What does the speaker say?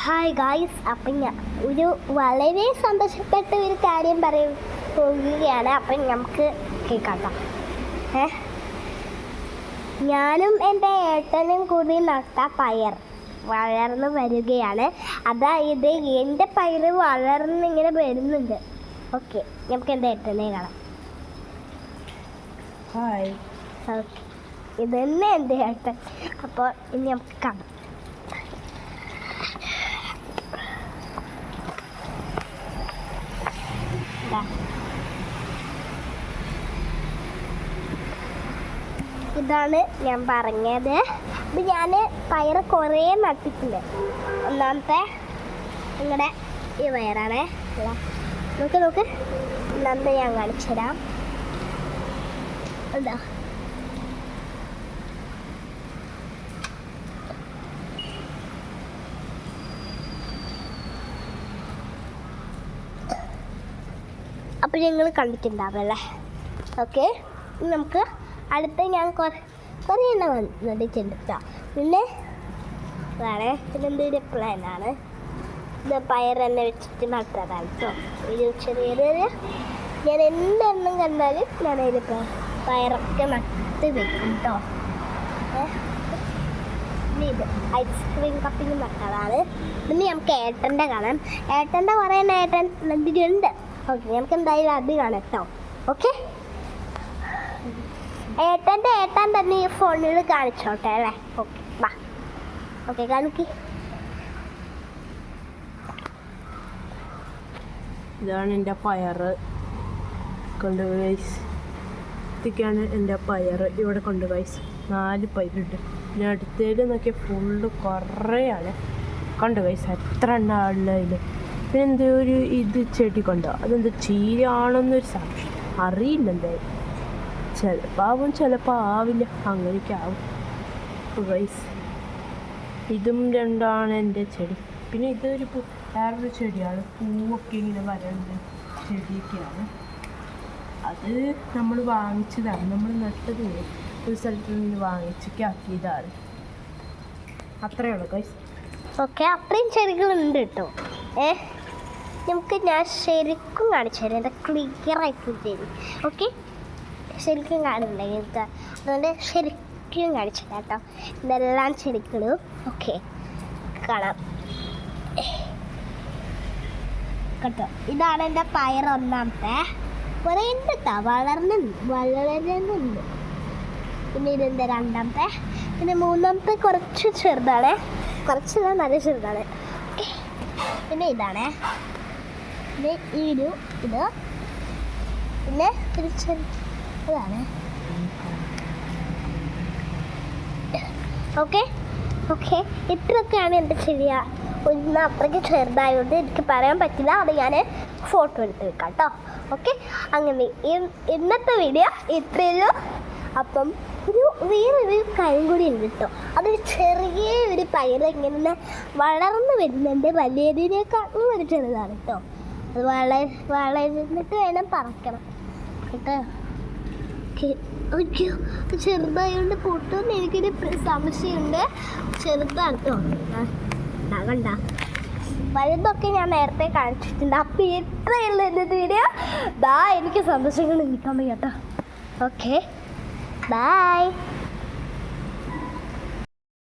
Hi guys, അപ്പം ഞാൻ ഒരു വളരെ സന്തോഷപ്പെട്ട ഒരു കാര്യം പോവുകയാണ്. അപ്പം നമുക്ക് കേൾക്കാം. ഞാനും എൻ്റെ ഏട്ടനും കൂടി നട്ട പയർ വളർന്നു വരികയാണ്. അതായത് എൻ്റെ പയർ വളർന്നിങ്ങനെ വരുന്നുണ്ട്. ഓക്കെ, നമുക്ക് എൻ്റെ ഏട്ടനെ കാണാം. ഹായ്. ഓക്കെ, ഇത് തന്നെ എൻ്റെ ഏട്ടൻ. അപ്പോൾ ഇനി നമുക്ക് കാണാം. ഇതാണ് ഞാൻ പറഞ്ഞത്. അപ്പം ഞാൻ പയർ കുറേ നട്ടിട്ടുണ്ട്. ഒന്നാമത്തെ നിങ്ങളുടെ ഈ പയറാണ്. നോക്ക് ഒന്നാമത്തെ ഞാൻ കാണിച്ചു തരാം. എന്താ അപ്പോൾ നിങ്ങൾ കണ്ടിട്ടുണ്ടാവല്ലേ? ഓക്കെ, നമുക്ക് അടുത്ത ഞാൻ കുറേ എണ്ണം നടിച്ചിട്ടുണ്ട് കേട്ടോ. പിന്നെ അതാണ് ഇതെന്തൊരു പ്ലാനാണ്. ഇത് പയർ തന്നെ വെച്ചിട്ട് നട്ടതാണ് കേട്ടോ. ഒരു ചെറിയൊരു ഞാൻ എന്തെണ്ണം കണ്ടാലും ഞാനതിൽ പയറൊക്കെ നട്ട് വെക്കും കേട്ടോ. ഇത് ഐസ്ക്രീം കപ്പിങ് നട്ടതാണ്. പിന്നെ നമുക്ക് ഏട്ടൻ്റെ കാണാം. ഏട്ടൻ്റെ കുറേ ഏട്ടൻ നട്ടിട്ടുണ്ട്. ഓക്കെ, നമുക്ക് എന്തായാലും അത് കാണാം കേട്ടോ. ഓക്കെ, ഏട്ടൻ തന്നെ ഈ ഫോണിൽ കാണിച്ചോട്ടെ അല്ലേ? ഓക്കെ, വാ. ഓക്കെ, കാണിക്ക്. ഇതാണ് എൻ്റെ പയർ. കൊണ്ട് ഗൈസ്, ഇതൊക്കെയാണ് എൻ്റെ പയർ. ഇവിടെ കൊണ്ട് ഗൈസ് 4 പയറുണ്ട്. പിന്നെ അടുത്തേൽ നോക്കിയാൽ ഫുള്ള് കുറേയാണ്. കണ്ടു ഗൈസ്, എത്ര എണ്ണ. പിന്നെ എന്തോ ഒരു ഇത് ചെടി കണ്ടോ, അതെന്തോ ചീരയാണെന്നൊരു സംശയം, അറിയില്ല. എന്തായാലും ചിലപ്പോൾ ആവും, ചിലപ്പോൾ ആവില്ല, അങ്ങനെയൊക്കെ ആവും. ഗൈസ്, ഇതും രണ്ടാണ് എൻ്റെ ചെടി. പിന്നെ ഇതൊരു വേറൊരു ചെടിയാണ്, പൂവൊക്കെ ഇങ്ങനെ വരേണ്ട ചെടിയൊക്കെയാണ്. അത് നമ്മൾ വാങ്ങിച്ചതാണ്, നമ്മൾ നട്ടത് ഒരു സ്ഥലത്ത് നിന്ന് വാങ്ങിച്ചൊക്കെ ആക്കിയതാണ്. അത്രയേ ഉള്ളൂ ഗൈസ്. ഓക്കെ, അത്രയും ചെടികളുണ്ട് കേട്ടോ. നമുക്ക് ഞാൻ ശരിക്കും കാണിച്ചു തരാം. എൻ്റെ ക്ലിയറായിട്ട് ചെയ്തു. ഓക്കെ, ശരിക്കും കാണില്ലേ നിങ്ങൾക്ക്? അതുകൊണ്ട് ശരിക്കും കാണിച്ചു തരാം കേട്ടോ. ഇതെല്ലാം ചെടികളും ഓക്കെ കാണാം കേട്ടോ. ഇതാണ് എൻ്റെ പയർ. ഒന്നാമത്തെ കുറേ ഉണ്ട് കേട്ടോ, വളരുന്നുണ്ട്. പിന്നെ ഇതെന്താ രണ്ടാമത്തെ. പിന്നെ മൂന്നാമത്തെ കുറച്ച് ചെറുതാണ്, കുറച്ച് നല്ല ചെറുതാണ്. പിന്നെ ഇതാണ്, പിന്നെ ഇത് പിന്നെ ഇതാണ്. ഓക്കെ, ഇത്രയൊക്കെയാണ് എൻ്റെ ചെടിയ. ഒന്ന് അത്രയ്ക്ക് ചെറുതായതുകൊണ്ട് എനിക്ക് പറയാൻ പറ്റില്ല. അത് ഞാൻ ഫോട്ടോ എടുത്ത് വെക്കാം കേട്ടോ. ഓക്കെ, അങ്ങനെ ഇന്നത്തെ വീഡിയോ ഇത്രയുള്ളൂ. അപ്പം വേറൊരു കാര്യം കൂടി ഉണ്ട് കേട്ടോ. അതൊരു ചെറിയ ഒരു പയർ ഇങ്ങനെ വളർന്നു വരുന്നുണ്ട്. വലിയതിനേക്കാളും ഒരു ചെറുതാണ് കേട്ടോ. അത് വളർന്നിട്ട് വേണം പറക്കണം കേട്ടോ. ചെറുതായതുകൊണ്ട് പൊട്ടുമെന്ന് എനിക്കൊരു സംശയമുണ്ട്. ചെറുതാണ് കേട്ടോ. കണ്ട വലുതൊക്കെ ഞാൻ നേരത്തെ കാണിച്ചിട്ടുണ്ട്. അപ്പം ഇത്രയുള്ള എൻ്റെ വീഡിയോ. എനിക്ക് സന്തോഷങ്ങൾ നിൽക്കാൻ വയ്യ കേട്ടോ. Okay, by.